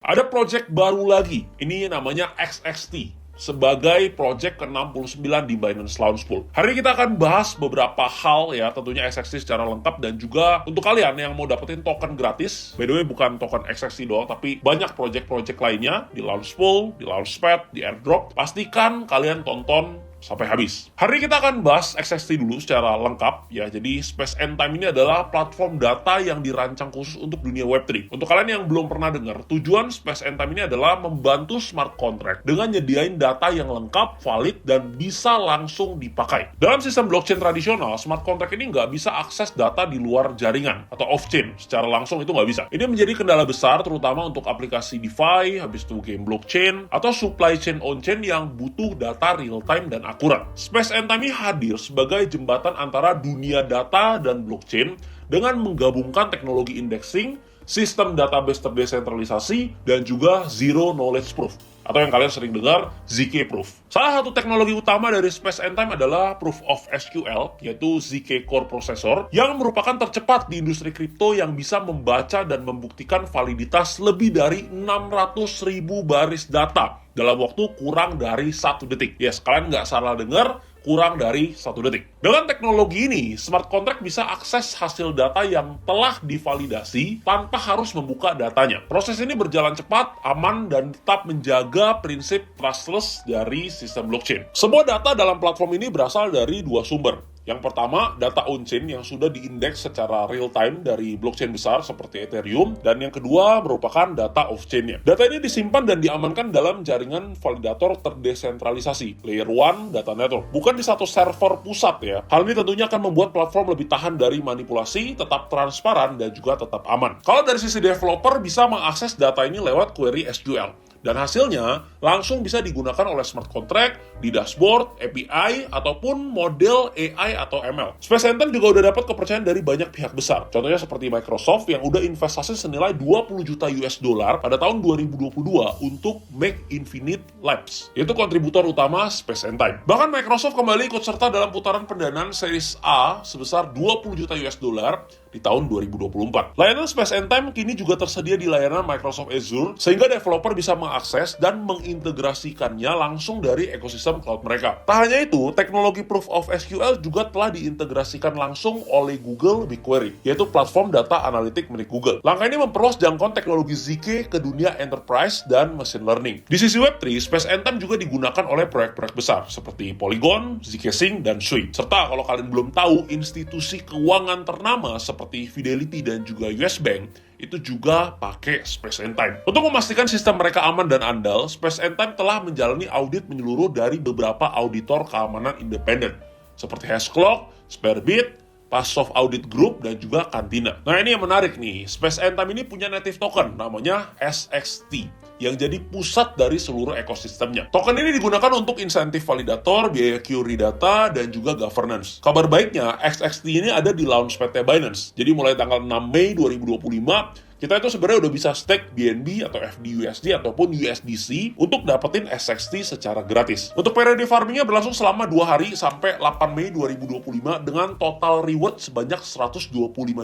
Ada project baru lagi, ini namanya XXT, sebagai project ke-69 di Binance Launch Pool. Hari ini kita akan bahas beberapa hal ya, tentunya XXT secara lengkap, dan juga untuk kalian yang mau dapetin token gratis. By the way, bukan token XXT doang, tapi banyak project-project lainnya di Launch Pool, di Launchpad, di Airdrop. Pastikan kalian tonton sampai habis. Hari ini kita akan bahas XXT dulu secara lengkap ya. Jadi Space and Time ini adalah platform data yang dirancang khusus untuk dunia Web3. Untuk kalian yang belum pernah dengar, tujuan Space and Time ini adalah membantu smart contract dengan nyediain data yang lengkap, valid, dan bisa langsung dipakai. Dalam sistem blockchain tradisional, smart contract ini nggak bisa akses data di luar jaringan atau off-chain. Secara langsung itu nggak bisa. Ini menjadi kendala besar terutama untuk aplikasi DeFi, habis itu game blockchain, atau supply chain on-chain yang butuh data real-time dan akurat. Space and Time ini hadir sebagai jembatan antara dunia data dan blockchain dengan menggabungkan teknologi indexing, sistem database terdesentralisasi, dan juga zero knowledge proof, atau yang kalian sering dengar ZK Proof. Salah satu teknologi utama dari Space and Time adalah Proof of SQL, yaitu ZK Core Processor, yang merupakan tercepat di industri kripto yang bisa membaca dan membuktikan validitas lebih dari 600.000 baris data dalam waktu kurang dari 1 detik. Yes, kalian nggak salah dengar, kurang dari 1 detik. Dengan teknologi ini, smart contract bisa akses hasil data yang telah divalidasi tanpa harus membuka datanya. Proses ini berjalan cepat, aman, dan tetap menjaga prinsip trustless dari sistem blockchain. Semua data dalam platform ini berasal dari dua sumber. Yang pertama, data on-chain yang sudah diindeks secara real-time dari blockchain besar seperti Ethereum, dan yang kedua merupakan data off-chain-nya. Data ini disimpan dan diamankan dalam jaringan validator terdesentralisasi, Layer 1 Data Network, bukan di satu server pusat ya. Hal ini tentunya akan membuat platform lebih tahan dari manipulasi, tetap transparan, dan juga tetap aman. Kalau dari sisi developer bisa mengakses data ini lewat query SQL. Dan hasilnya langsung bisa digunakan oleh smart contract di dashboard, API, ataupun model AI atau ML. Space and Time juga udah dapat kepercayaan dari banyak pihak besar. Contohnya seperti Microsoft yang udah investasi senilai 20 juta US dollar pada tahun 2022 untuk Make Infinite Labs, yaitu kontributor utama Space and Time. Bahkan Microsoft kembali ikut serta dalam putaran pendanaan Series A sebesar 20 juta US dollar di tahun 2024. Layanan Space and Time kini juga tersedia di layanan Microsoft Azure, sehingga developer bisa mengakses dan mengintegrasikannya langsung dari ekosistem cloud mereka. Tak hanya itu, teknologi Proof of SQL juga telah diintegrasikan langsung oleh Google BigQuery, yaitu platform data analitik milik Google. Langkah ini memperluas jangkauan teknologi ZK ke dunia enterprise dan machine learning. Di sisi Web3, Space and Time juga digunakan oleh proyek-proyek besar seperti Polygon, ZK Sync, dan Sui. Serta kalau kalian belum tahu, institusi keuangan ternama seperti Fidelity dan juga US Bank itu juga pakai Space and Time. Untuk memastikan sistem mereka aman dan andal, Space and Time telah menjalani audit menyeluruh dari beberapa auditor keamanan independen seperti Hashclock, Sparebit, Passoft Audit Group, dan juga Cantina. Nah, ini yang menarik nih. Space and Time ini punya native token namanya SXT yang jadi pusat dari seluruh ekosistemnya. Token ini digunakan untuk insentif validator, biaya query data, dan juga governance. Kabar baiknya, XXT ini ada di Launchpad Binance. Jadi mulai tanggal 6 Mei 2025, kita itu sebenarnya udah bisa stake BNB atau FDUSD ataupun USDC untuk dapetin SXT secara gratis. Untuk periode farmingnya berlangsung selama 2 hari sampai 8 Mei 2025 dengan total reward sebanyak 125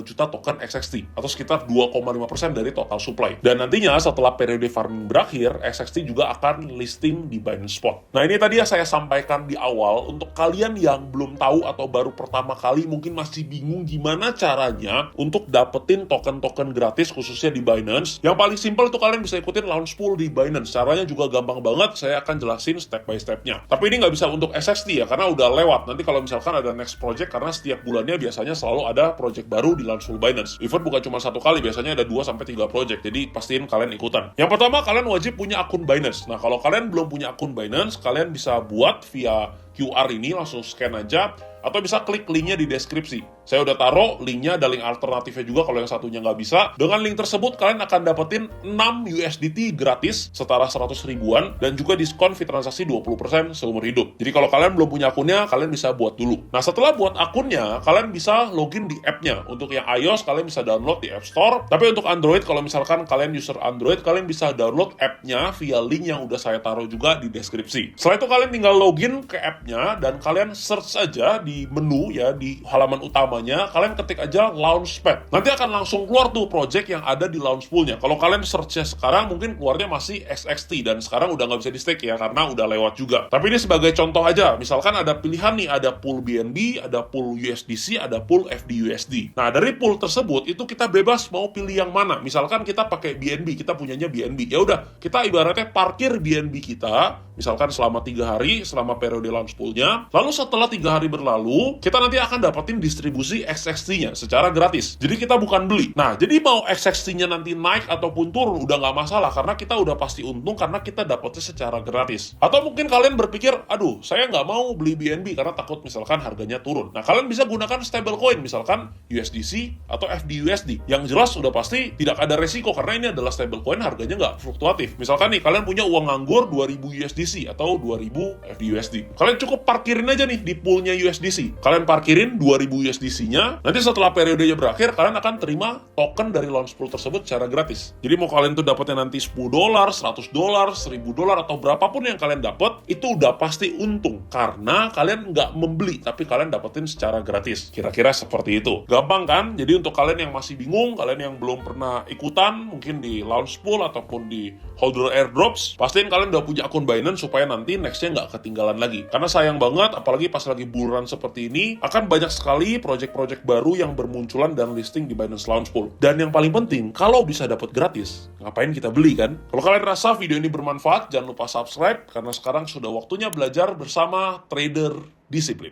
juta token XXT atau sekitar 2,5% dari total supply. Dan nantinya setelah periode farming berakhir, XXT juga akan listing di Binance Spot. Nah, ini tadi yang saya sampaikan di awal. Untuk kalian yang belum tahu atau baru pertama kali mungkin masih bingung gimana caranya untuk dapetin token-token gratis khususnya di Binance. Yang paling simpel itu kalian bisa ikutin launch pool di Binance. Caranya juga gampang banget, saya akan jelasin step by step-nya. Tapi ini nggak bisa untuk SXT ya, karena udah lewat. Nanti kalau misalkan ada next project, karena setiap bulannya biasanya selalu ada project baru di launch pool Binance. Even bukan cuma satu kali, biasanya ada 2-3 project. Jadi pastiin kalian ikutan. Yang pertama, kalian wajib punya akun Binance. Nah, kalau kalian belum punya akun Binance, kalian bisa buat via QR ini, langsung scan aja, atau bisa klik linknya di deskripsi. Saya udah taruh linknya, ada link alternatifnya juga kalau yang satunya nggak bisa. Dengan link tersebut, kalian akan dapetin 6 USDT gratis, setara 100 ribuan, dan juga diskon fee transaksi 20% seumur hidup. Jadi kalau kalian belum punya akunnya, kalian bisa buat dulu. Nah, setelah buat akunnya, kalian bisa login di app-nya. Untuk yang iOS, kalian bisa download di App Store. Tapi untuk Android, kalau misalkan kalian user Android, kalian bisa download app-nya via link yang udah saya taruh juga di deskripsi. Setelah itu, kalian tinggal login ke app app-nya dan kalian search aja di menu ya, di halaman utamanya, kalian ketik aja Launchpad. Nanti akan langsung keluar tuh project yang ada di Launchpool-nya. Kalau kalian search-nya sekarang mungkin keluarnya masih XXT dan sekarang udah nggak bisa di stake ya karena udah lewat juga. Tapi ini sebagai contoh aja, misalkan ada pilihan nih, ada pool BNB, ada pool USDC, ada pool FDUSD. Nah, dari pool tersebut itu kita bebas mau pilih yang mana. Misalkan kita pakai BNB, kita punyanya BNB. Ya udah, kita ibaratnya parkir BNB kita, misalkan selama 3 hari, selama periode launch pool-nya. Lalu setelah 3 hari berlalu, kita nanti akan dapetin distribusi XXT-nya secara gratis. Jadi kita bukan beli. Nah, jadi mau XXT-nya nanti naik ataupun turun, udah nggak masalah, karena kita udah pasti untung karena kita dapetnya secara gratis. Atau mungkin kalian berpikir, aduh, saya nggak mau beli BNB karena takut misalkan harganya turun. Nah, kalian bisa gunakan stablecoin, misalkan USDC atau FDUSD. Yang jelas udah pasti tidak ada resiko, karena ini adalah stablecoin, harganya nggak fluktuatif. Misalkan nih, kalian punya uang nganggur 2000 USDC atau 2000 FDUSD. Kalian cukup parkirin aja nih di poolnya USDC. Kalian parkirin 2000 USDC-nya, nanti setelah periodenya berakhir, kalian akan terima token dari launch pool tersebut secara gratis. Jadi mau kalian tuh dapatnya nanti $10, $100, $1000, atau berapapun yang kalian dapat, itu udah pasti untung. Karena kalian nggak membeli, tapi kalian dapetin secara gratis. Kira-kira seperti itu. Gampang kan? Jadi untuk kalian yang masih bingung, kalian yang belum pernah ikutan, mungkin di launch pool ataupun di holder airdrops, pastiin kalian udah punya akun Binance supaya nanti nextnya nggak ketinggalan lagi. Karena sayang banget, apalagi pas lagi bulan seperti ini, akan banyak sekali project-project baru yang bermunculan dan listing di Binance Launch Pool. Dan yang paling penting, kalau bisa dapat gratis, ngapain kita beli kan? Kalau kalian rasa video ini bermanfaat, jangan lupa subscribe, karena sekarang sudah waktunya belajar bersama trader disiplin.